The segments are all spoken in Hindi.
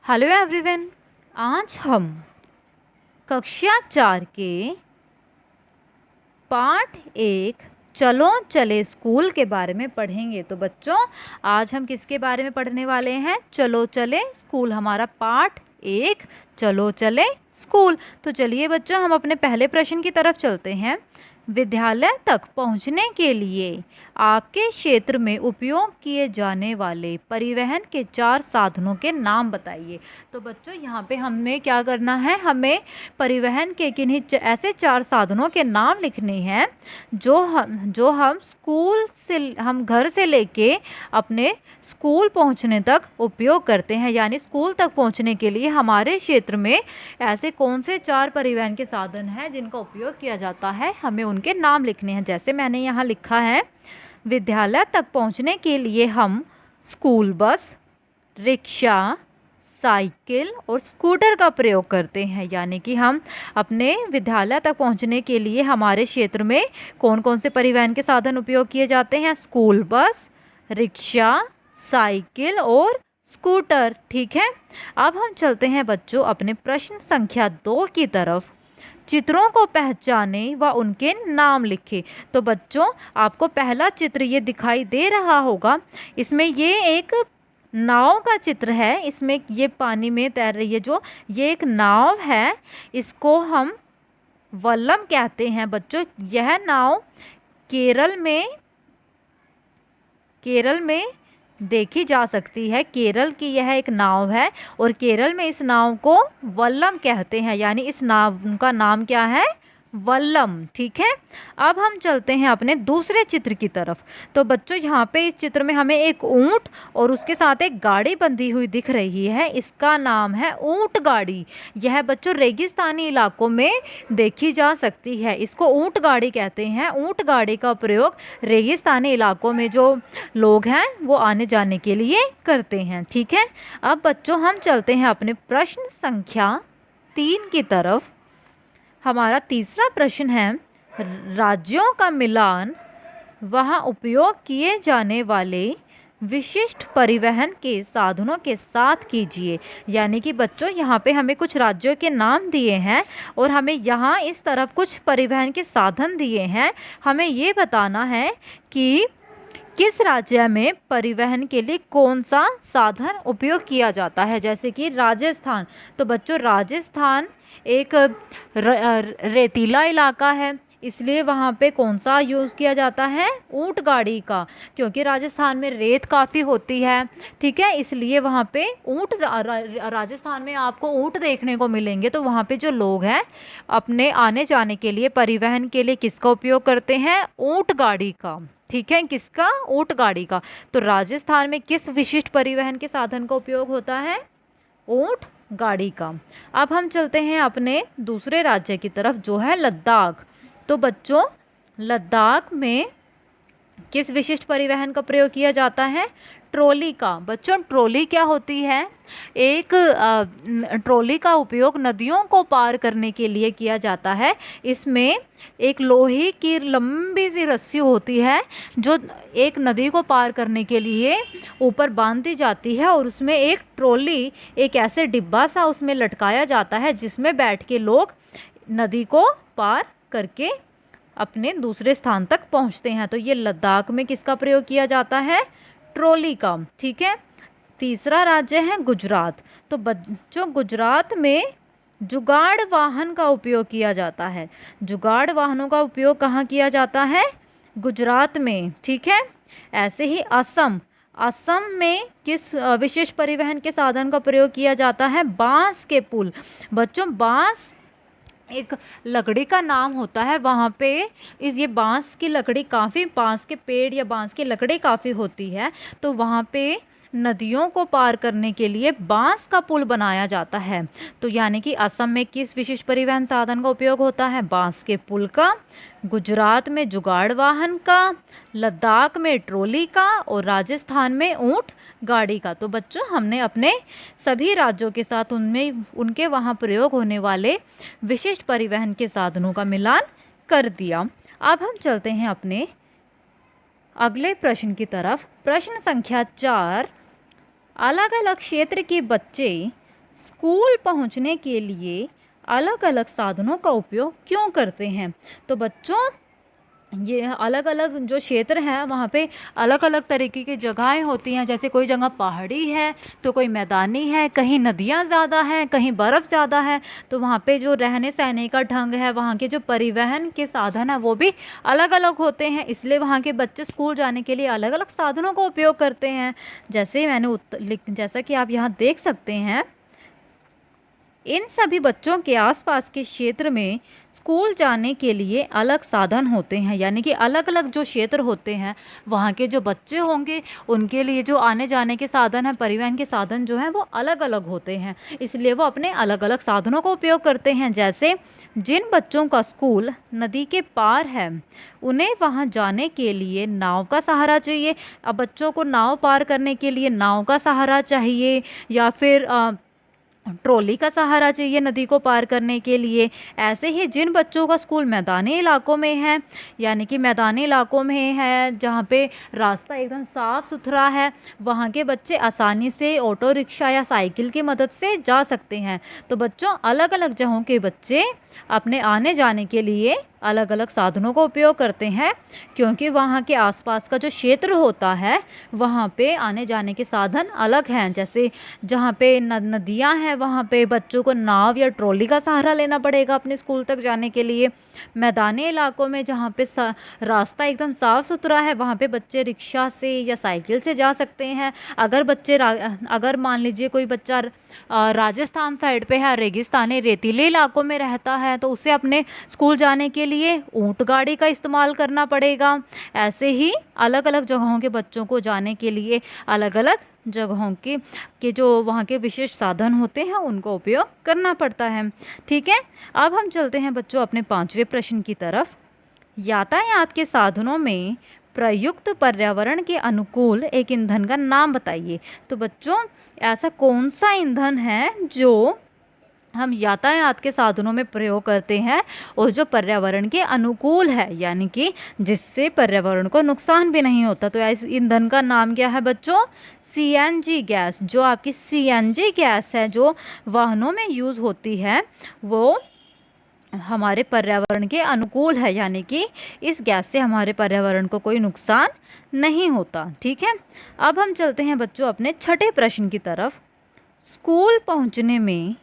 Hello everyone. आज हम कक्षा 4 के पाठ 1 चलो चले स्कूल के बारे में पढ़ेंगे। तो बच्चों, आज हम किसके बारे में पढ़ने वाले हैं? चलो चले स्कूल, हमारा पाठ 1 चलो चले स्कूल। तो चलिए बच्चों, हम अपने पहले प्रश्न की तरफ चलते हैं। विद्यालय तक पहुंचने के लिए आपके क्षेत्र में उपयोग किए जाने वाले परिवहन के 4 साधनों के नाम बताइए। तो बच्चों, यहाँ पे हमें क्या करना है? हमें परिवहन के किन्हीं ऐसे 4 साधनों के नाम लिखने हैं जो हम स्कूल से, हम घर से लेके अपने स्कूल पहुंचने तक उपयोग करते हैं। यानी स्कूल तक पहुंचने के लिए हमारे क्षेत्र में ऐसे कौन से 4 परिवहन के साधन हैं जिनका उपयोग किया जाता है, हमें उनके नाम लिखने हैं। जैसे मैंने यहाँ लिखा है, विद्यालय तक पहुंचने के लिए हम स्कूल बस, रिक्शा, साइकिल और स्कूटर का प्रयोग करते हैं। यानी कि हम अपने विद्यालय तक पहुंचने के लिए हमारे क्षेत्र में कौन कौन से परिवहन के साधन उपयोग किए जाते हैं? स्कूल बस, रिक्शा, साइकिल और स्कूटर। ठीक है, अब हम चलते हैं बच्चों अपने प्रश्न संख्या 2 की तरफ। चित्रों को पहचाने व उनके नाम लिखे। तो बच्चों, आपको पहला चित्र ये दिखाई दे रहा होगा। इसमें ये एक नाव का चित्र है। इसमें ये पानी में तैर रही है, जो ये एक नाव है, इसको हम वल्लम कहते हैं। बच्चों, यह नाव केरल में देखी जा सकती है। केरल की यह एक नाव है और केरल में इस नाव को वल्लम कहते हैं। यानी इस नाव का नाम क्या है? वल्लम। ठीक है, अब हम चलते हैं अपने दूसरे चित्र की तरफ। तो बच्चों, यहाँ पे इस चित्र में हमें एक ऊंट और उसके साथ एक गाड़ी बंधी हुई दिख रही है। इसका नाम है ऊंट गाड़ी। यह बच्चों रेगिस्तानी इलाकों में देखी जा सकती है। इसको ऊंट गाड़ी कहते हैं। ऊंट गाड़ी का प्रयोग रेगिस्तानी इलाकों में जो लोग हैं वो आने जाने के लिए करते हैं। ठीक है, अब बच्चों हम चलते हैं अपने प्रश्न संख्या 3 की तरफ। हमारा तीसरा प्रश्न है, राज्यों का मिलान वहाँ उपयोग किए जाने वाले विशिष्ट परिवहन के साधनों के साथ कीजिए। यानी कि बच्चों, यहाँ पे हमें कुछ राज्यों के नाम दिए हैं और हमें यहाँ इस तरफ कुछ परिवहन के साधन दिए हैं। हमें ये बताना है कि किस राज्य में परिवहन के लिए कौन सा साधन उपयोग किया जाता है। जैसे कि राजस्थान। तो बच्चों, राजस्थान एक रेतीला इलाका है, इसलिए वहाँ पे कौन सा यूज़ किया जाता है? ऊंट गाड़ी का, क्योंकि राजस्थान में रेत काफ़ी होती है। ठीक है, इसलिए वहाँ पे राजस्थान में आपको ऊंट देखने को मिलेंगे। तो वहाँ पे जो लोग हैं अपने आने जाने के लिए, परिवहन के लिए किसका उपयोग करते हैं? ऊंट गाड़ी का। ठीक है, किसका? ऊंट गाड़ी का। तो राजस्थान में किस विशिष्ट परिवहन के साधन का उपयोग होता है? ऊंट गाड़ी का। अब हम चलते हैं अपने दूसरे राज्य की तरफ, जो है लद्दाख। तो बच्चों, लद्दाख में किस विशिष्ट परिवहन का प्रयोग किया जाता है? ट्रॉली का। बच्चों, ट्रॉली क्या होती है? एक ट्रॉली का उपयोग नदियों को पार करने के लिए किया जाता है। इसमें एक लोहे की लंबी सी रस्सी होती है जो एक नदी को पार करने के लिए ऊपर बांध दी जाती है और उसमें एक ट्रॉली, एक ऐसे डिब्बा सा उसमें लटकाया जाता है जिसमें बैठ के लोग नदी को पार करके अपने दूसरे स्थान तक पहुंचते हैं। तो ये लद्दाख में किसका प्रयोग किया जाता है? ट्रॉली का। ठीक है, तीसरा राज्य है गुजरात। तो बच्चों, गुजरात में जुगाड़ वाहन का उपयोग किया जाता है। जुगाड़ वाहनों का उपयोग कहाँ किया जाता है? गुजरात में। ठीक है, ऐसे ही असम में किस विशेष परिवहन के साधन का प्रयोग किया जाता है? बांस के पुल। बच्चों, बांस एक लकड़ी का नाम होता है। वहाँ पे ये बांस की लकड़ी काफ़ी, बांस के पेड़ या बांस की लकड़ी काफ़ी होती है। तो वहाँ पे नदियों को पार करने के लिए बांस का पुल बनाया जाता है। तो यानी कि असम में किस विशिष्ट परिवहन साधन का उपयोग होता है? बांस के पुल का। गुजरात में जुगाड़ वाहन का, लद्दाख में ट्रॉली का और राजस्थान में ऊंट गाड़ी का। तो बच्चों, हमने अपने सभी राज्यों के साथ उनके वहाँ प्रयोग होने वाले विशिष्ट परिवहन के साधनों का मिलान कर दिया। अब हम चलते हैं अपने अगले प्रश्न की तरफ। प्रश्न संख्या 4, अलग अलग क्षेत्र के बच्चे स्कूल पहुंचने के लिए अलग अलग साधनों का उपयोग क्यों करते हैं? तो बच्चों, ये अलग अलग जो क्षेत्र है वहाँ पे अलग अलग तरीके की जगहें होती हैं। जैसे कोई जगह पहाड़ी है तो कोई मैदानी है, कहीं नदियाँ ज़्यादा हैं, कहीं बर्फ़ ज़्यादा है। तो वहाँ पे जो रहने सहने का ढंग है, वहाँ के जो परिवहन के साधन है वो भी अलग अलग होते हैं। इसलिए वहाँ के बच्चे स्कूल जाने के लिए अलग अलग साधनों का उपयोग करते हैं। जैसा कि आप यहाँ देख सकते हैं, इन सभी बच्चों के आसपास के क्षेत्र में स्कूल जाने के लिए अलग साधन होते हैं। यानी कि अलग अलग जो क्षेत्र होते हैं वहाँ के जो बच्चे होंगे उनके लिए जो आने जाने के साधन हैं, परिवहन के साधन जो हैं वो अलग अलग होते हैं। इसलिए वो अपने अलग अलग साधनों का उपयोग करते हैं। जैसे जिन बच्चों का स्कूल नदी के पार है उन्हें वहाँ जाने के लिए नाव का सहारा चाहिए। अब बच्चों को नाव पार करने के लिए नाव का सहारा चाहिए, या फिर ट्रॉली का सहारा चाहिए नदी को पार करने के लिए। ऐसे ही जिन बच्चों का स्कूल मैदानी इलाकों में है, यानी कि मैदानी इलाकों में है जहाँ पे रास्ता एकदम साफ़ सुथरा है, वहाँ के बच्चे आसानी से ऑटो रिक्शा या साइकिल की मदद से जा सकते हैं। तो बच्चों, अलग अलग जगहों के बच्चे अपने आने जाने के लिए अलग अलग साधनों का उपयोग करते हैं, क्योंकि वहाँ के आसपास का जो क्षेत्र होता है वहाँ पे आने जाने के साधन अलग हैं। जैसे जहाँ पे नदियाँ हैं वहाँ पे बच्चों को नाव या ट्रॉली का सहारा लेना पड़ेगा अपने स्कूल तक जाने के लिए। मैदानी इलाकों में जहाँ पे रास्ता एकदम साफ़ सुथरा है वहाँ पे बच्चे रिक्शा से या साइकिल से जा सकते हैं। अगर मान लीजिए कोई बच्चा राजस्थान साइड पे है, रेगिस्तानी रेतीले इलाकों में रहता है, तो उसे अपने स्कूल जाने के लिए ऊंट गाड़ी का इस्तेमाल करना पड़ेगा। ऐसे ही अलग अलग जगहों के बच्चों को जाने के लिए अलग अलग जगहों के जो वहाँ के विशेष साधन होते हैं उनका उपयोग करना पड़ता है। ठीक है, अब हम चलते हैं बच्चों अपने 5वें प्रश्न की तरफ। यातायात के साधनों में प्रयुक्त पर्यावरण के अनुकूल एक ईंधन का नाम बताइए। तो बच्चों, ऐसा कौन सा ईंधन है जो हम यातायात के साधनों में प्रयोग करते हैं और जो पर्यावरण के अनुकूल है, यानी कि जिससे पर्यावरण को नुकसान भी नहीं होता? तो इस ईंधन का नाम क्या है बच्चों? CNG gas. जो आपकी सीएनजी गैस है जो वाहनों में यूज़ होती है वो हमारे पर्यावरण के अनुकूल है, यानी कि इस गैस से हमारे पर्यावरण को कोई नुकसान नहीं होता। ठीक है, अब हम चलते हैं बच्चों अपने 6ठे प्रश्न की तरफ। स्कूल पहुंचने में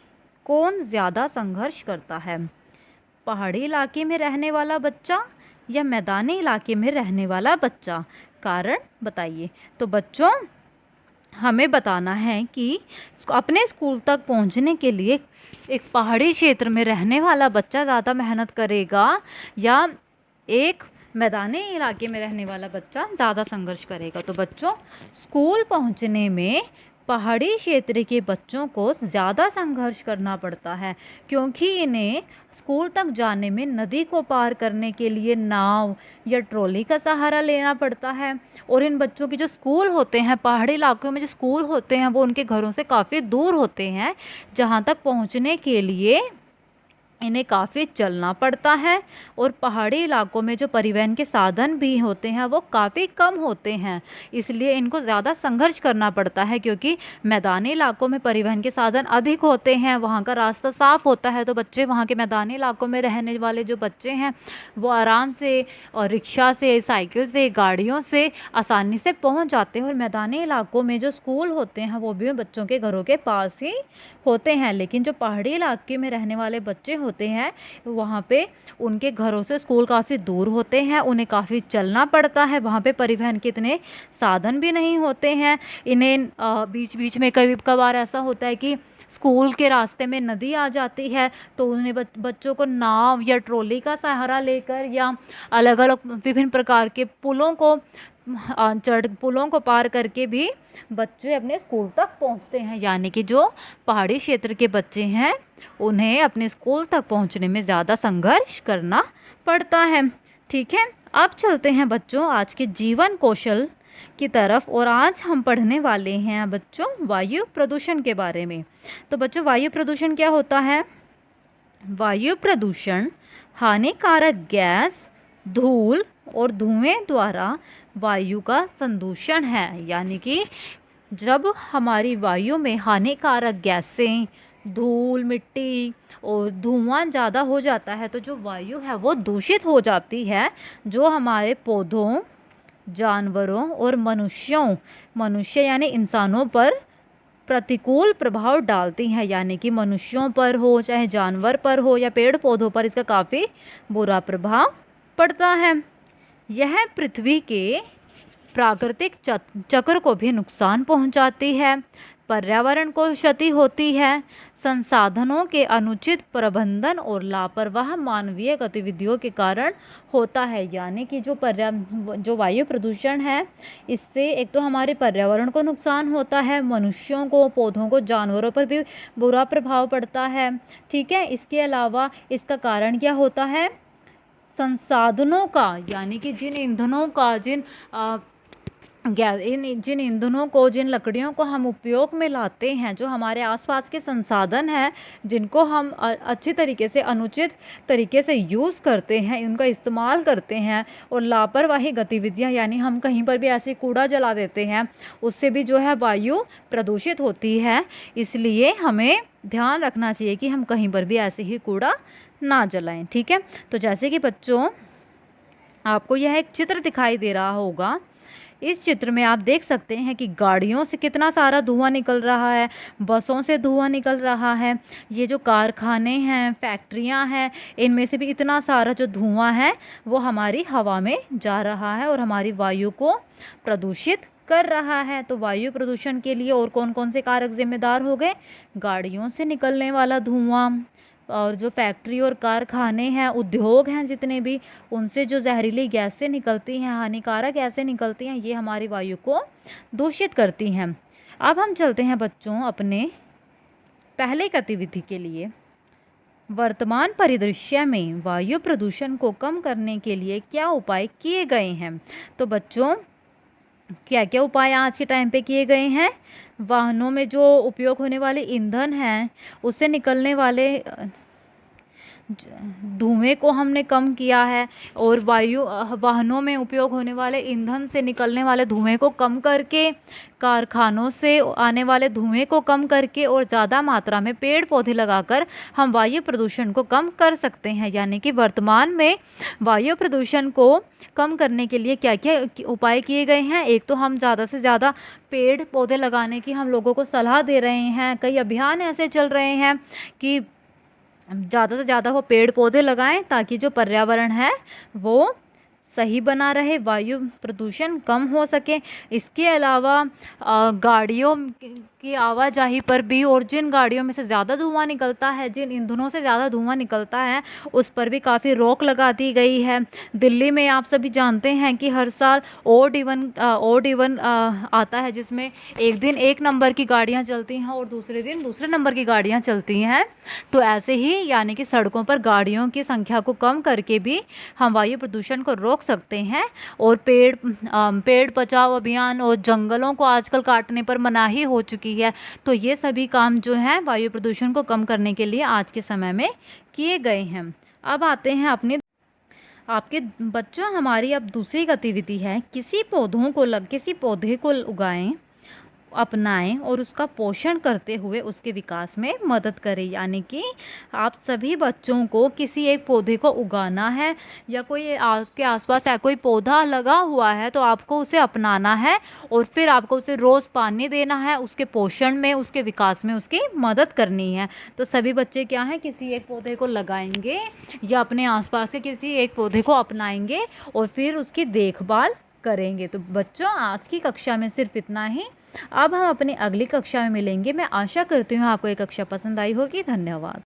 कौन ज़्यादा संघर्ष करता है? पहाड़ी इलाके में रहने वाला बच्चा या मैदानी इलाके में रहने वाला बच्चा? कारण बताइए। तो बच्चों, हमें बताना है कि अपने स्कूल तक पहुंचने के लिए एक पहाड़ी क्षेत्र में रहने वाला बच्चा ज़्यादा मेहनत करेगा या एक मैदानी इलाके में रहने वाला बच्चा ज़्यादा संघर्ष करेगा? तो बच्चों, स्कूल पहुंचने में पहाड़ी क्षेत्र के बच्चों को ज़्यादा संघर्ष करना पड़ता है, क्योंकि इन्हें स्कूल तक जाने में नदी को पार करने के लिए नाव या ट्रॉली का सहारा लेना पड़ता है। और इन बच्चों के जो स्कूल होते हैं, पहाड़ी इलाकों में जो स्कूल होते हैं वो उनके घरों से काफ़ी दूर होते हैं, जहाँ तक पहुँचने के लिए इन्हें काफ़ी चलना पड़ता है। और पहाड़ी इलाकों में जो परिवहन के साधन भी होते हैं वो काफ़ी कम होते हैं, इसलिए इनको ज़्यादा संघर्ष करना पड़ता है। क्योंकि मैदानी इलाकों में परिवहन के साधन अधिक होते हैं, वहाँ का रास्ता साफ़ होता है, तो बच्चे वहाँ के मैदानी इलाकों में रहने वाले जो बच्चे हैं वो आराम से और रिक्शा से, साइकिल से, गाड़ियों से आसानी से पहुँच जाते हैं। और मैदानी इलाकों में जो स्कूल होते हैं वो भी बच्चों के घरों के पास ही होते हैं। लेकिन जो पहाड़ी इलाके में रहने वाले बच्चे होते हैं वहाँ पे उनके घरों से स्कूल काफ़ी दूर होते हैं, उन्हें काफ़ी चलना पड़ता है, वहाँ पे परिवहन के इतने साधन भी नहीं होते हैं। इन्हें बीच बीच में कभी कभार ऐसा होता है कि स्कूल के रास्ते में नदी आ जाती है, तो उन्हें बच्चों को नाव या ट्रॉली का सहारा लेकर या अलग अलग विभिन्न प्रकार के पुलों को पार करके भी बच्चे अपने स्कूल तक पहुंचते हैं। यानी कि जो पहाड़ी क्षेत्र के बच्चे हैं उन्हें अपने स्कूल तक पहुंचने में ज़्यादा संघर्ष करना पड़ता है। ठीक है, अब चलते हैं बच्चों आज के जीवन कौशल की तरफ, और आज हम पढ़ने वाले हैं बच्चों वायु प्रदूषण के बारे में। तो बच्चों, वायु प्रदूषण क्या होता है? वायु प्रदूषण हानिकारक गैस, धूल और धुएं द्वारा वायु का संदूषण है। यानी कि जब हमारी वायु में हानिकारक गैसें, धूल, मिट्टी और धुआं ज़्यादा हो जाता है तो जो वायु है वो दूषित हो जाती है, जो हमारे पौधों, जानवरों और मनुष्य यानी इंसानों पर प्रतिकूल प्रभाव डालती हैं। यानी कि मनुष्यों पर हो, चाहे जानवर पर हो या पेड़ पौधों पर, इसका काफ़ी बुरा प्रभाव पड़ता है। यह पृथ्वी के प्राकृतिक चक्र को भी नुकसान पहुंचाती है, पर्यावरण को क्षति होती है, संसाधनों के अनुचित प्रबंधन और लापरवाह मानवीय गतिविधियों के कारण होता है। यानी कि जो वायु प्रदूषण है, इससे एक तो हमारे पर्यावरण को नुकसान होता है, मनुष्यों को, पौधों को, जानवरों पर भी बुरा प्रभाव पड़ता है। ठीक है, इसके अलावा इसका कारण क्या होता है, संसाधनों का, यानी कि जिन ईंधनों का, जिन ईंधनों को, जिन लकड़ियों को हम उपयोग में लाते हैं, जो हमारे आसपास के संसाधन हैं, जिनको हम अच्छी तरीके से, अनुचित तरीके से यूज़ करते हैं, उनका इस्तेमाल करते हैं, और लापरवाही गतिविधियां, यानी हम कहीं पर भी ऐसे कूड़ा जला देते हैं, उससे भी जो है वायु प्रदूषित होती है। इसलिए हमें ध्यान रखना चाहिए कि हम कहीं पर भी ऐसे ही कूड़ा ना जलाएं। ठीक है, तो जैसे कि बच्चों आपको यह एक चित्र दिखाई दे रहा होगा, इस चित्र में आप देख सकते हैं कि गाड़ियों से कितना सारा धुआं निकल रहा है, बसों से धुआं निकल रहा है, ये जो कारखाने हैं, फैक्ट्रियां हैं, इनमें से भी इतना सारा जो धुआं है वो हमारी हवा में जा रहा है और हमारी वायु को प्रदूषित कर रहा है। तो वायु प्रदूषण के लिए और कौन कौन से कारक जिम्मेदार हो गए, गाड़ियों से निकलने वाला धुआं, और जो फैक्ट्री और कारखाने हैं, उद्योग हैं जितने भी, उनसे जो जहरीली गैसें निकलती हैं, हानिकारक गैसें निकलती हैं, ये हमारी वायु को दूषित करती हैं। अब हम चलते हैं बच्चों अपने पहले गतिविधि के लिए। वर्तमान परिदृश्य में वायु प्रदूषण को कम करने के लिए क्या उपाय किए गए हैं। तो बच्चों क्या क्या उपाय आज के टाइम पे किए गए हैं, वाहनों में जो उपयोग होने वाले ईंधन हैं, उससे निकलने वाले धुएं को हमने कम किया है, और वाहनों में उपयोग होने वाले ईंधन से निकलने वाले धुएं को कम करके, कारखानों से आने वाले धुएं को कम करके, और ज़्यादा मात्रा में पेड़ पौधे लगाकर हम वायु प्रदूषण को कम कर सकते हैं। यानी कि वर्तमान में वायु प्रदूषण को कम करने के लिए क्या क्या उपाय किए गए हैं। एक तो हम ज़्यादा से ज़्यादा पेड़ पौधे लगाने की हम लोगों को सलाह दे रहे हैं, कई अभियान ऐसे चल रहे हैं कि ज़्यादा से ज़्यादा वो पेड़ पौधे लगाएं, ताकि जो पर्यावरण है वो सही बना रहे, वायु प्रदूषण कम हो सके। इसके अलावा गाड़ियों की आवाजाही पर भी, और जिन गाड़ियों में से ज़्यादा धुआं निकलता है, जिन ईंधनों से ज़्यादा धुआं निकलता है, उस पर भी काफ़ी रोक लगा दी गई है। दिल्ली में आप सभी जानते हैं कि हर साल ओड इवन आता है, जिसमें एक दिन एक नंबर की गाड़ियां चलती हैं और दूसरे दिन दूसरे नंबर की गाड़ियां चलती हैं। तो ऐसे ही यानी कि सड़कों पर गाड़ियों की संख्या को कम करके भी हम वायु प्रदूषण को रोक सकते हैं। और पेड़ बचाओ अभियान, और जंगलों को आजकल काटने पर मनाही हो चुकी है। तो ये सभी काम जो हैं वायु प्रदूषण को कम करने के लिए आज के समय में किए गए हैं। अब आते हैं आपके बच्चों, हमारी अब दूसरी गतिविधि है, किसी पौधे को उगाएं, अपनाएं और उसका पोषण करते हुए उसके विकास में मदद करें। यानी कि आप सभी बच्चों को किसी एक पौधे को उगाना है, या कोई आपके आसपास है कोई पौधा लगा हुआ है तो आपको उसे अपनाना है, और फिर आपको उसे रोज़ पानी देना है, उसके पोषण में, उसके विकास में उसकी मदद करनी है। तो सभी बच्चे क्या हैं, किसी एक पौधे को लगाएंगे या अपने आसपास के किसी एक पौधे को अपनाएंगे और फिर उसकी देखभाल करेंगे। तो बच्चों आज की कक्षा में सिर्फ इतना ही। अब हम अपनी अगली कक्षा में मिलेंगे। मैं आशा करती हूँ आपको ये कक्षा पसंद आई होगी। धन्यवाद।